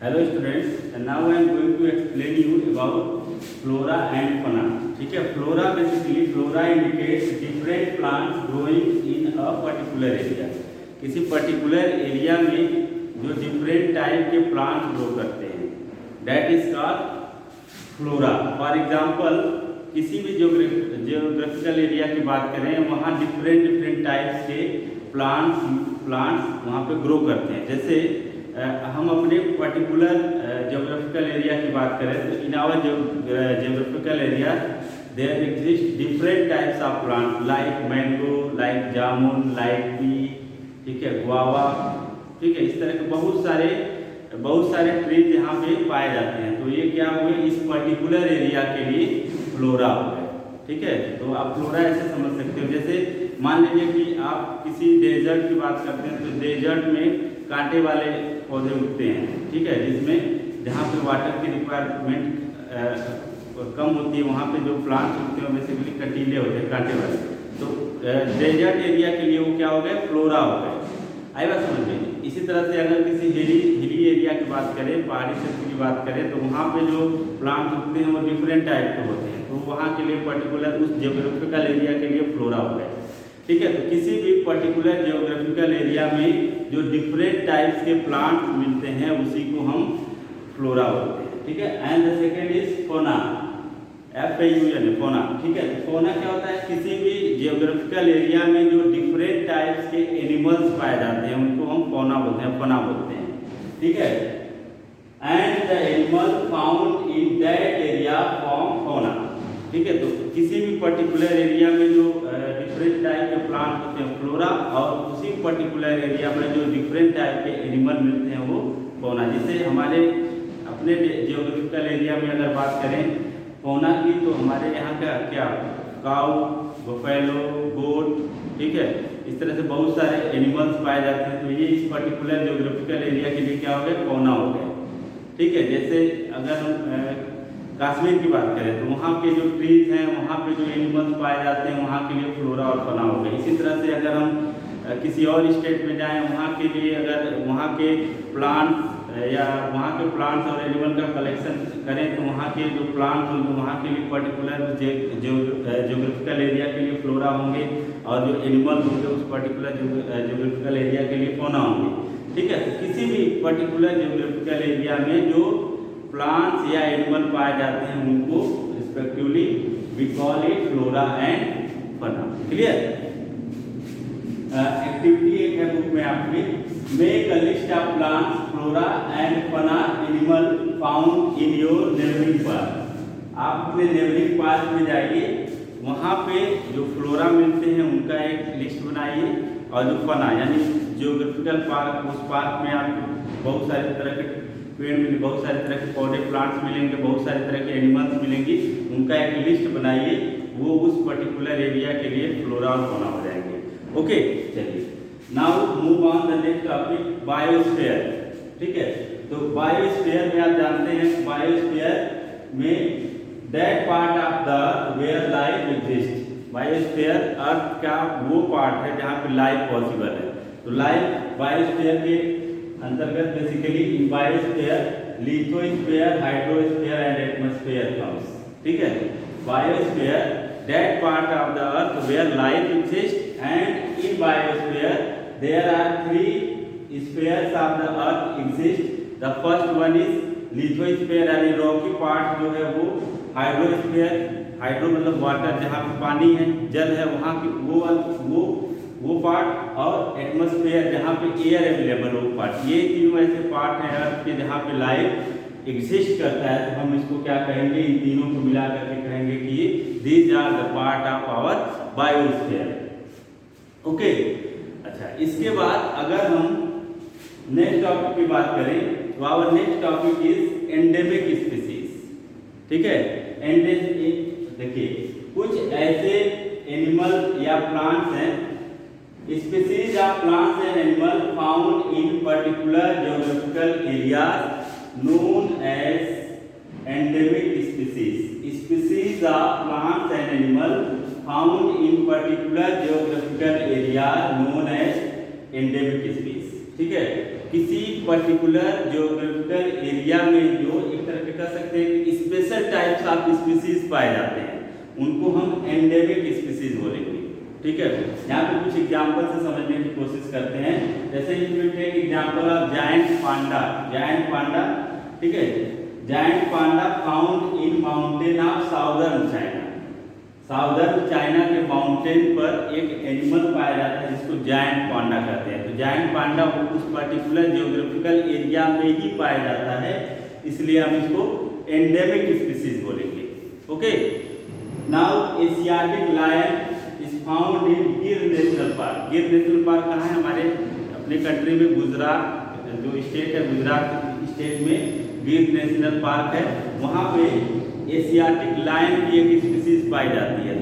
Hello students, now I am going to explain you about flora and fauna. ठीक है, flora basically flora indicates different plants growing in a particular area. किसी particular area में जो different type के plants grow करते हैं, that is called flora. For example, किसी भी जियोग्राफिकल एरिया की बात करें, वहाँ डिफरेंट टाइप्स के प्लांट्स वहाँ पे ग्रो करते हैं। जैसे हम अपने पर्टिकुलर जियोग्राफिकल एरिया की बात करें तो in our geographical area there exist different types of plant like mango, like jamun, like pea, ठीक है, गुआवा, ठीक है। इस तरह के बहुत सारे ट्रीज यहाँ पे पाए जाते हैं। तो ये क्या हुए, इस पर्टिकुलर एरिया के लिए फ्लोरा हो गए। ठीक है, तो आप फ्लोरा ऐसे समझ सकते हो। जैसे मान लीजिए कि आप किसी डेजर्ट की बात करते हैं, तो डेजर्ट में कांटे वाले पौधे उगते हैं, ठीक है, जिसमें जहाँ पे वाटर की रिक्वायरमेंट कम होती है, वहाँ पे जो प्लांट्स उगते हैं बेसिकली कटीले होते हैं, कांटे वाले। तो डेजर्ट एरिया के लिए वो क्या हो गए, फ्लोरा हो गए। आई बात समझ में। इसी तरह से अगर किसी हिली एरिया की बात करें, पहाड़ी क्षेत्र की बात करें, तो वहाँ पे जो प्लांट्स उगते हैं वो डिफरेंट टाइप के होते हैं। तो वहाँ के लिए पर्टिकुलर उस जियोग्राफिकल एरिया के लिए फ्लोरा हो गए। ठीक है, तो किसी भी पर्टिकुलर जियोग्राफिकल एरिया में जो डिफरेंट टाइप्स के प्लांट्स मिलते हैं उसी को हम फ्लोरा बोलते हैं। ठीक है, एंड द सेकेंड इज फोना, FAUN, फोना। ठीक है, फोना क्या होता है, किसी भी जियोग्राफिकल एरिया में जो डिफरेंट टाइप्स के एनिमल्स पाए जाते हैं उनको हम फोना बोलते हैं, फोना बोलते हैं। ठीक है, and the animal found in that area form फोना। ठीक है, तो किसी भी पर्टिकुलर एरिया में जो डिफरेंट टाइप के प्लांट होते हैं फ्लोरा, और उसी पर्टिकुलर एरिया में जो डिफरेंट टाइप के एनिमल मिलते हैं वो फोना। जिसे हमारे अपने जियोग्राफिकल एरिया में अगर बात करें फोना की, तो हमारे यहाँ का क्या काऊ, बफेलो, गोट, ठीक है, इस तरह से बहुत सारे एनिमल्स पाए जाते हैं। तो ये इस पर्टिकुलर जियोग्राफिकल एरिया के लिए क्या हो गया, फोना हो गया। ठीक है, जैसे अगर हम कश्मीर की बात करें तो वहाँ के जो ट्रीज हैं, वहाँ पे जो एनिमल्स पाए जाते हैं, वहाँ के लिए फ्लोरा और फना हो गए। इसी तरह से अगर हम किसी और स्टेट में जाएं, वहाँ के लिए अगर वहाँ के प्लांट्स या वहाँ के प्लांट्स और एनिमल का कलेक्शन करें, तो वहाँ के जो प्लांट्स होंगे वहाँ के लिए पर्टिकुलर जियोग्राफिकल एरिया के लिए फ्लोरा होंगे, और जो एनिमल होंगे उस पर्टिकुलर जियोग्राफिकल एरिया के लिए फोना होंगे। ठीक है, तो किसी भी पर्टिकुलर जियोग्राफिकल एरिया में जो प्लांट्स या एनिमल पाए जाते हैं उनको respectively we call it flora and fauna. Clear. Activity एक है बुक में आपकी, make a list of plants, flora and fauna animal found in your neighbouring park. आप अपने नेबरिंग पार्क में जाइए, वहाँ पे जो फ्लोरा मिलते हैं उनका एक लिस्ट बनाइए, और जो फना यानी जियोग्राफिकल पार्क, उस पार्क में आपको बहुत सारे तरह के पेड़ मिलेंगे, बहुत सारे तरह के पौधे प्लांट्स मिलेंगे, बहुत सारे तरह के एनिमल्स मिलेंगी, उनका एक लिस्ट बनाइए। वो उस पर्टिकुलर एरिया के लिए फ्लोरा और फौना हो जाएंगे। ओके, चलिए now move on the next topic, biosphere. ठीक है, तो बायोस्फीयर में आप जानते हैं, बायोस्फीयर में that part of the where life exist. Biosphere earth का वो पार्ट है जहाँ पे लाइफ पॉसिबल है। तो लाइफ बायोस्फीयर के अंतर्गत basically in biosphere lithosphere, hydrosphere and atmosphere comes. ठीक है, biosphere that part of the earth where life exist, and in biosphere there are 3 spheres of the earth exist. The first one is lithosphere यानी rocky part जो है वो, hydrosphere, hydro मतलब water, जहाँ पे पानी है, जल है, वहाँ की वो पार्ट, और एटमॉस्फेयर जहाँ पे एयर अवेलेबल हो पार्ट। ये तीनों ऐसे पार्ट हैं अर्थ के जहाँ पे लाइफ एग्जिस्ट करता है। तो हम इसको क्या कहेंगे, इन तीनों को मिला करके कहेंगे कि these are the part of our biosphere. Okay, अच्छा, इसके बाद अगर हम नेक्स्ट टॉपिक की बात करें तो our next topic is endemic species. ठीक है, एंडेमिक, देखिए कुछ ऐसे एनिमल या प्लांट्स हैं, species of plants and animals found in particular geographical areas known as endemic species. Species of plants and animals found in particular geographical area known as endemic species. ठीक है, किसी particular geographical of species पाए जाते हैं उनको हम endemic species बोलेंगे। ठीक है, यहाँ पे कुछ एग्जाम्पल से समझने की कोशिश करते हैं। जैसे example of giant panda. Giant panda, ठीक है, giant panda found in mountain of southern China. Southern China के माउंटेन पर एक एनिमल पाया जाता है जिसको जायंट पांडा कहते हैं। तो जायंट पांडा उस पर्टिकुलर जियोग्राफिकल एरिया में ही पाया जाता है, इसलिए हम इसको एंडेमिक स्पीसीज बोलेंगे। Okay, now asiatic lion is found in Gir national park. Gir national park कहाँ है? हमारे अपने कंट्री में गुजरात जो स्टेट है, गुजरात स्टेट में गिर नेशनल पार्क है, वहाँ पे एशियाटिक लायन की एक स्पीसीज पाई जाती है।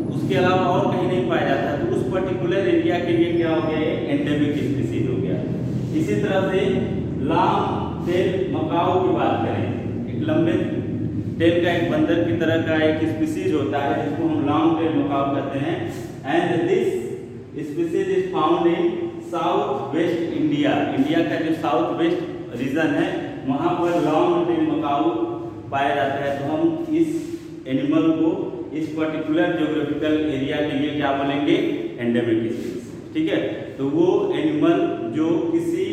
उसके अलावा और कहीं नहीं पाया जाता है, तो उस पर्टिकुलर एरिया के लिए क्या हो गया? ये एंडेमिक स्पीसीज हो गया। इसी तरह से लॉन्ग टेल मकाऊ की बात करें, एक लंबे टेल का एक बंदर की तरह का एक स्पीसीज होता है जिसको हम लॉन्ग टेल मकाऊ कहते हैं। And this species is found in south west India. India का जो साउथ वेस्ट रीजन है वहाँ पर लॉन्ग टेल मकाऊ पाया जाता है। तो हम इस एनिमल को इस पर्टिकुलर ज्योग्राफिकल एरिया के लिए क्या बोलेंगे? Endemic species. ठीक है, तो वो एनिमल जो किसी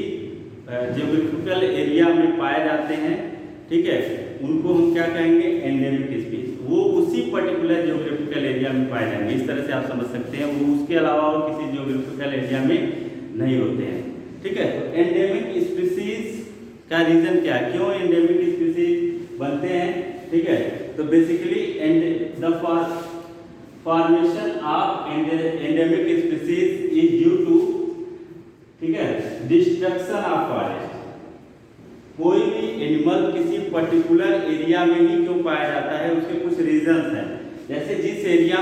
ज्योग्राफिकल एरिया में पाए जाते हैं, ठीक है, उनको हम क्या कहेंगे? Endemic species. वो उसी पर्टिकुलर ज्योग्राफिकल एरिया में पाए जाएंगे, इस तरह से आप समझ सकते हैं। वो उसके अलावा और किसी ज्योग्राफिकल एरिया में नहीं होते हैं। ठीक है, तो एंडेमिक स्पीसीज का रीजन क्या है, क्यों एंडेमिक स्पीसीज बनते हैं? ठीक है, तो basically the formation of endemic species is due to, ठीक है, डिस्ट्रक्शन ऑफ फॉरेस्ट। कोई भी एनिमल किसी पर्टिकुलर एरिया में ही क्यों पाया जाता है, उसके कुछ रीजंस हैं। जैसे जिस एरिया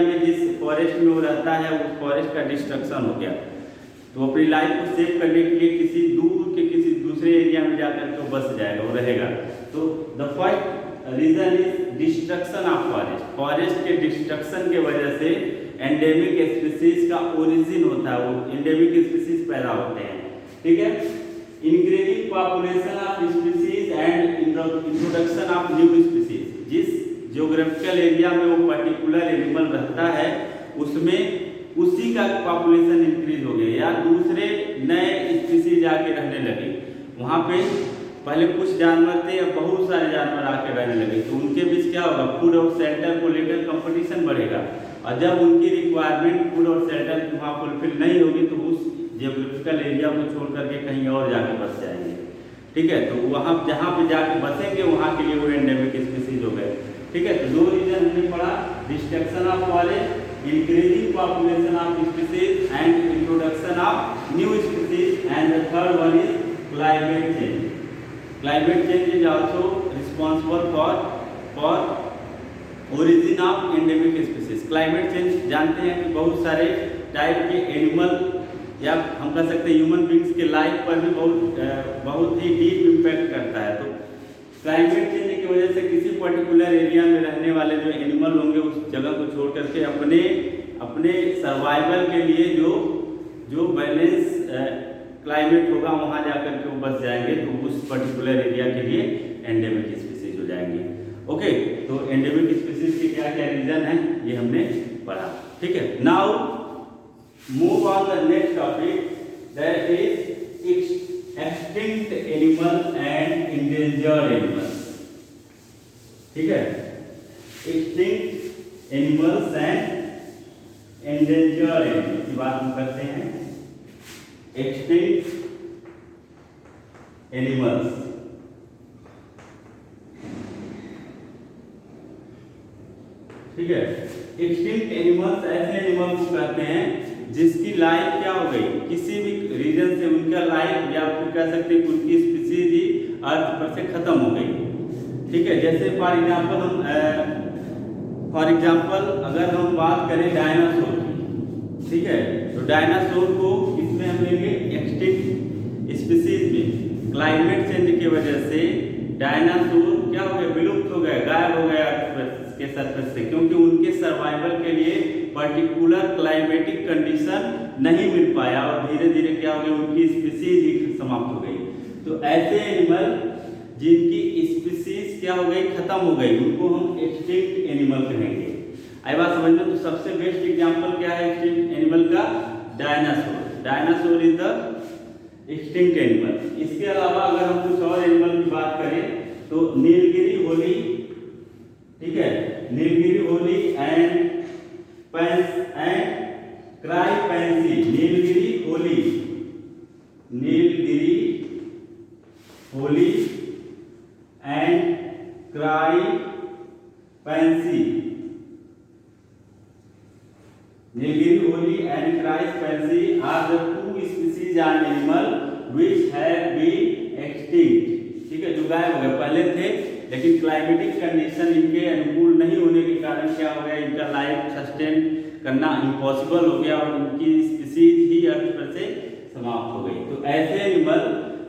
में जिस फॉरेस्ट में वो रहता है, उस फॉरेस्ट का डिस्ट्रक्शन हो गया, तो अपनी लाइफ को सेव करने के लिए किसी दूसरे एरिया में जाकर के बस जाएगा, वो रहेगा। तो the first reason is destruction of forest. Forest के डिस्ट्रक्शन के वजह से एंडेमिक स्पीसीज का ओरिजिन होता है, वो एंडेमिक स्पीसीज पैदा होते हैं। ठीक है, increasing population of species and introduction of new species. जिस ज्योग्राफिकल एरिया में वो पर्टिकुलर एनिमल रहता है उसमें उसी का पॉपुलेशन इंक्रीज हो गया या दूसरे नए स्पीसीज आके रहने लगे। वहाँ पे पहले कुछ जानवर थे, अब बहुत सारे जानवर आके रहने लगे, तो उनके बीच क्या होगा? फूड और शेल्टर को लेकर कंपटीशन बढ़ेगा, और जब उनकी रिक्वायरमेंट फूड और शेल्टर वहाँ फुलफिल नहीं होगी तो उस जियोग्राफिकल एरिया को छोड़ करके कहीं और जाके बस जाएंगे। ठीक है, तो वहाँ जहाँ पे जाके बसेंगे वहाँ के लिए वो एंडेमिक स्पीसीज हो गए। ठीक है, तो दो रीजन हमने पढ़ा, destruction of forest, increasing population of species and introduction of new species, and the third one is climate change. Climate change is also responsible for origin of endemic species. Climate change जानते हैं कि बहुत सारे type के animal या हम कह सकते हैं ह्यूमन बींग्स के लाइफ पर भी बहुत ही डीप इम्पैक्ट करता है। तो क्लाइमेट चेंज की वजह से किसी पर्टिकुलर एरिया में रहने वाले जो एनिमल होंगे उस जगह को छोड़ करके अपने सर्वाइवल के लिए जो बैलेंस क्लाइमेट होगा वहाँ जाकर के वो बस जाएंगे, तो उस पर्टिकुलर एरिया के लिए एंडेमिक स्पीसीज हो जाएंगे। ओके, तो एंडेमिक स्पीसीज के क्या क्या रीजन है ये हमने पढ़ा। ठीक है, now move on the next topic, that is extinct animal and endangered animals. ठीक है, extinct animals and endangered animals की बात हम करते हैं। एक्सटिंक्ट एनिमल्स, ठीक है, एक्सटिंक्ट एनिमल्स ऐसे एनिमल को कहते हैं जिसकी लाइफ क्या हो गई, किसी भी रीजन से उनका लाइफ या फिर कह सकते हैं उनकी स्पीसीज ही अर्थ पर से खत्म हो गई। ठीक है, जैसे फॉर एग्जाम्पल अगर हम बात करें डायनासोर की, ठीक है, तो डायनासोर को किसमें हम लेंगे? एक्सटिंक्ट स्पीसीज में। क्लाइमेट चेंज की वजह से डायनासोर क्या हो गए? विलुप्त हो गए, गायब हो गए के सरफेस से, क्योंकि उनके सर्वाइवल के लिए पर्टिकुलर क्लाइमेटिक कंडीशन नहीं मिल पाया और धीरे धीरे क्या हो गया? उनकी स्पीसीज ही समाप्त हो गई। तो ऐसे एनिमल जिनकी स्पीसीज क्या हो गई, खत्म हो गई, उनको हम एक्सटिंक्ट एनिमल कहेंगे। आई बात समझ में? तो सबसे बेस्ट एग्जांपल क्या है एक्सटिंक्ट एनिमल का? Dinosaur. Dinosaur is the extinct animal. इसके अलावा अगर हम कुछ और एनिमल की बात करें तो नीलगिरी होली, ठीक है, नीलगिरी होली एंड क्राइपेंसी। Nilgiri holly, Nilgiri holly and क्राइपेंसी। नीलगिरी होली एंड क्राइपेंसी are the two species of animal which have been extinct. ठीक है, जो गायब हो गए, पहले थे लेकिन क्लाइमेटिक कंडीशन इनके अनुकूल नहीं होने के कारण क्या हो गया, इनका लाइफ सस्टेन करना इम्पॉसिबल हो गया और इनकी स्पीसीज ही अर्थ पर से समाप्त हो गई। तो ऐसे एनिमल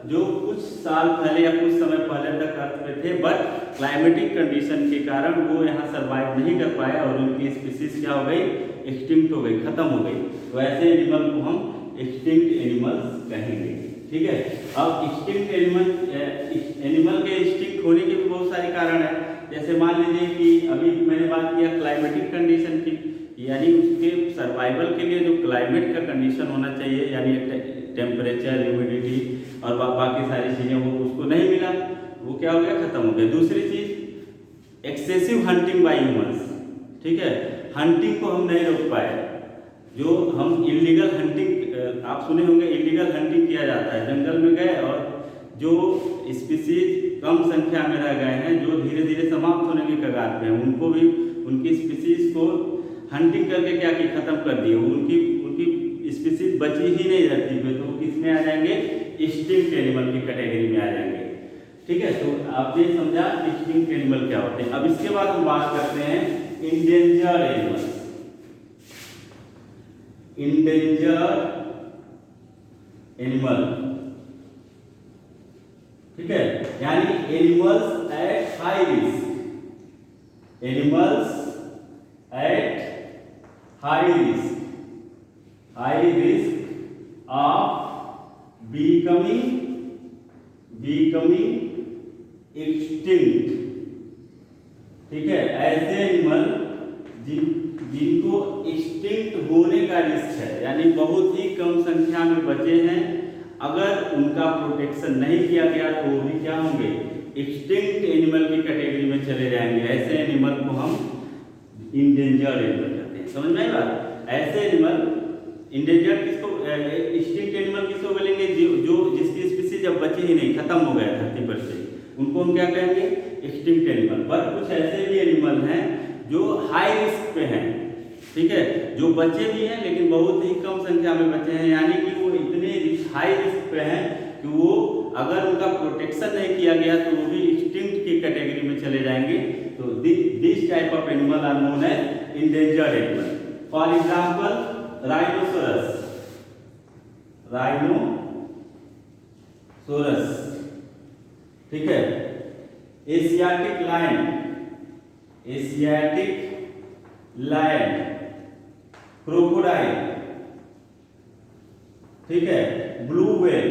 जो कुछ साल पहले या कुछ समय पहले तक अर्थ पे थे, बट क्लाइमेटिक कंडीशन के कारण वो यहाँ सर्वाइव नहीं कर पाए और उनकी स्पीसीज क्या हो गई, एक्सटिंक्ट हो गई, खत्म हो गई। तो ऐसे एनिमल को हम एक्सटिंक्ट एनिमल्स कहेंगे। ठीक है, अब एक्सटिंक्ट एनिमल के एक्सटिंक्ट होने के भी बहुत सारे कारण हैं। जैसे मान लीजिए कि अभी मैंने बात किया क्लाइमेटिक कंडीशन की, यानी उसके सर्वाइवल के लिए जो क्लाइमेट का कंडीशन होना चाहिए, यानी टेम्परेचर, ह्यूमिडिटी और बाकी सारी चीज़ें, वो उसको नहीं मिला, वो क्या हो गया, खत्म हो गया। दूसरी चीज एक्सेसिव हंटिंग बाय ह्यूमंस। ठीक है, हंटिंग को हम नहीं रोक पाए। जो हम इलीगल हंटिंग, आप सुने होंगे इलीगल हंटिंग किया जाता है, जंगल में गए और जो स्पीसीज कम संख्या में रह गए हैं, जो धीरे धीरे समाप्त होने के कगार पे हैं, उनको भी उनकी स्पीसीज को हंटिंग करके क्या की, खत्म कर दिए। उनकी स्पीसीज बची ही नहीं धरती पे, तो वो किस में आ जाएंगे, एक्सटिंक्ट एनिमल की कैटेगरी में आ जाएंगे। ठीक है, तो आपने समझा एक्सटिंक्ट एनिमल क्या होते हैं। अब इसके बाद हम बात करते हैं इंडेंजर्ड एनिमल्स। इंडेंजर्ड एनिमल, ठीक है, यानी animals at high risk. Animals at high risk of becoming extinct। ठीक है, ऐसे एनिमल जिनको एक्सटिंक्ट होने का रिस्क है, यानी बहुत ही कम संख्या में बचे हैं, अगर उनका प्रोटेक्शन नहीं किया गया तो वो भी क्या होंगे, एक्सटिंक्ट एनिमल की कैटेगरी में चले जाएंगे। ऐसे एनिमल को हम इंडेंजर्ड एनिमल कहते हैं। समझ में आई बात? ऐसे एनिमल इंडेंजर्ड किसको, एक्सटिंक्ट एनिमल किसको बोलेंगे, जो जिसकी स्पीसीज अब बची ही नहीं, खत्म हो गया धरती पर से, उनको हम क्या कहेंगे, एक्सटिंक्ट एनिमल। पर कुछ ऐसे भी एनिमल हैं जो हाई रिस्क पे हैं। ठीक है, जो बचे भी हैं लेकिन बहुत ही कम संख्या में बचे हैं, यानी कि वो इतने हाई रिस्क पे हैं कि वो अगर उनका प्रोटेक्शन नहीं किया गया तो वो भी एक्सटिंक्ट की कैटेगरी में चले जाएंगे। तो this type of animal are known as endangered animal. For example rhinoceros, ठीक है, एशियाटिक लायन, क्रोकोडाइल, ठीक है, ब्लू व्हेल,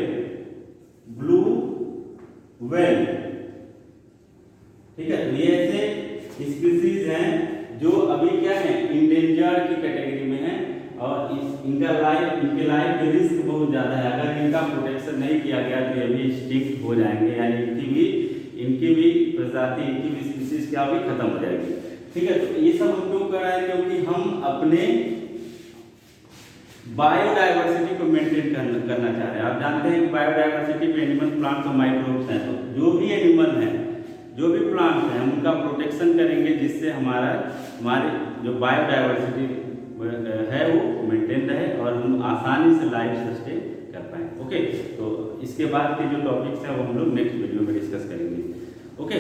ठीक है। तो ये ऐसे स्पीसीज हैं जो अभी क्या है, इंडेंजर्ड की कैटेगरी में है और इनके लाइफ के रिस्क बहुत ज़्यादा है। अगर इनका प्रोटेक्शन नहीं किया गया तो ये भी एक्सटिंक्ट हो जाएंगे, यानी इनकी भी प्रजाति, इनकी भी स्पीसीज क्या होगी, खत्म हो जाएगी। ठीक है, तो ये सब हम क्यों कर रहे हैं, क्योंकि हम अपने बायोडाइवर्सिटी को मेंटेन करना चाह रहे हैं। आप जानते हैं कि बायोडाइवर्सिटी में एनिमल, प्लांट्स और माइक्रोब्स हैं। तो जो भी एनिमल हैं, जो भी प्लांट्स हैं, हम उनका प्रोटेक्शन करेंगे जिससे हमारे जो बायोडाइवर्सिटी है वो मेंटेन रहे और हम आसानी से लाइफ सस्टेन कर पाएँ। ओके, तो इसके बाद के जो टॉपिक्स हैं वो हम लोग नेक्स्ट वीडियो में डिस्कस करेंगे। ओके।